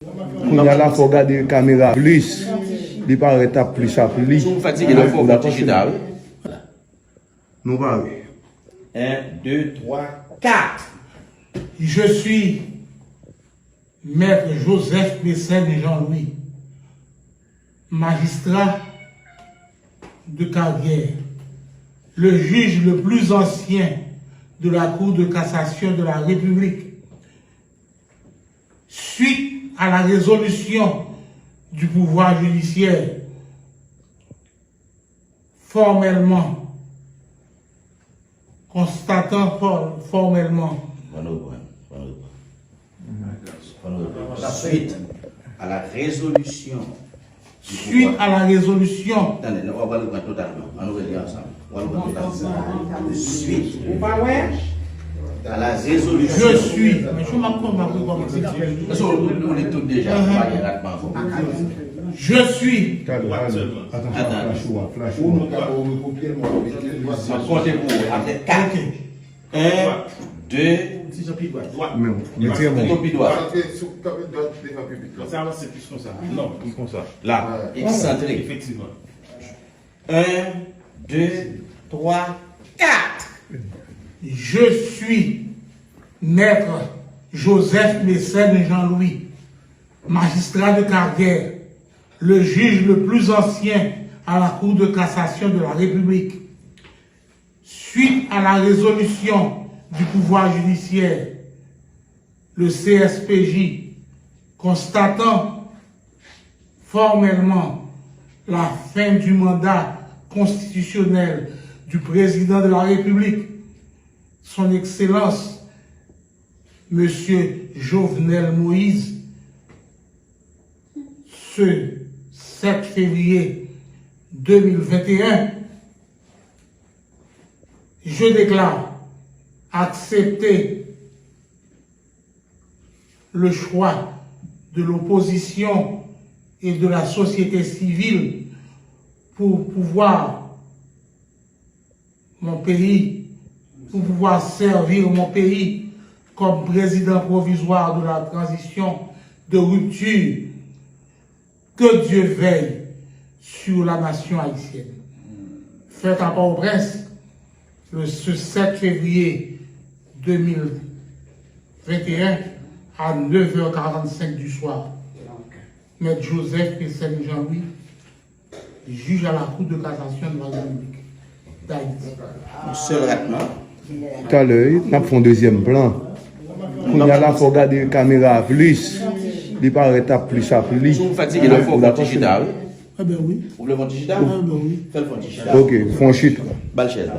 Quand il y a là, il faut regarder la caméra plus. Il paraît à plus à plus. Si vous fatiguez, il faut faire digital. Nous parlons. 1, 2, 3, 4. Je suis Maître Joseph Mécène et Jean-Louis, magistrat de carrière, le juge le plus ancien de la Cour de cassation de la République. Suite à la résolution du pouvoir judiciaire, formellement, constatant formellement Suite à la résolution. Suite à la résolution. Attendez, on va le prendre totalement. On va le dire ensemble. On va le prendre totalement. Suite à la résolution. Je suis. Mais je m'appelle. On est tous déjà. Je suis. Attends, flash. Comptez pour après 4. 1, 2, là, excentré. Effectivement. 1, 2, 3, 4. Je suis Maître Joseph Mécène et Jean-Louis, magistrat de carrière, le juge le plus ancien à la Cour de cassation de la République. Suite à la résolution du pouvoir judiciaire, le CSPJ, constatant formellement la fin du mandat constitutionnel du président de la République, son Excellence, Monsieur Jovenel Moïse, ce 7 février 2021, je déclare accepter le choix de l'opposition et de la société civile pour pouvoir servir mon pays comme président provisoire de la transition de rupture. Que Dieu veille sur la nation haïtienne. Fait à Port-au-Prince, ce 7 février 2021 à 9h45 du soir. Maître Joseph Mécène Jean-Louis, juge à la Cour de cassation de la République d'Haïti. Seul traitement. Tout à l'heure, nous avons un deuxième plan. Quand il y a là, il faut regarder la caméra plus. Il paraît à plus à plus. Si vous fatiguez, il faut faire digital. Ah ben oui. Vous voulez faire digital? Ah ben oui. Faites le digital. Ok, franchite. Balle chaise.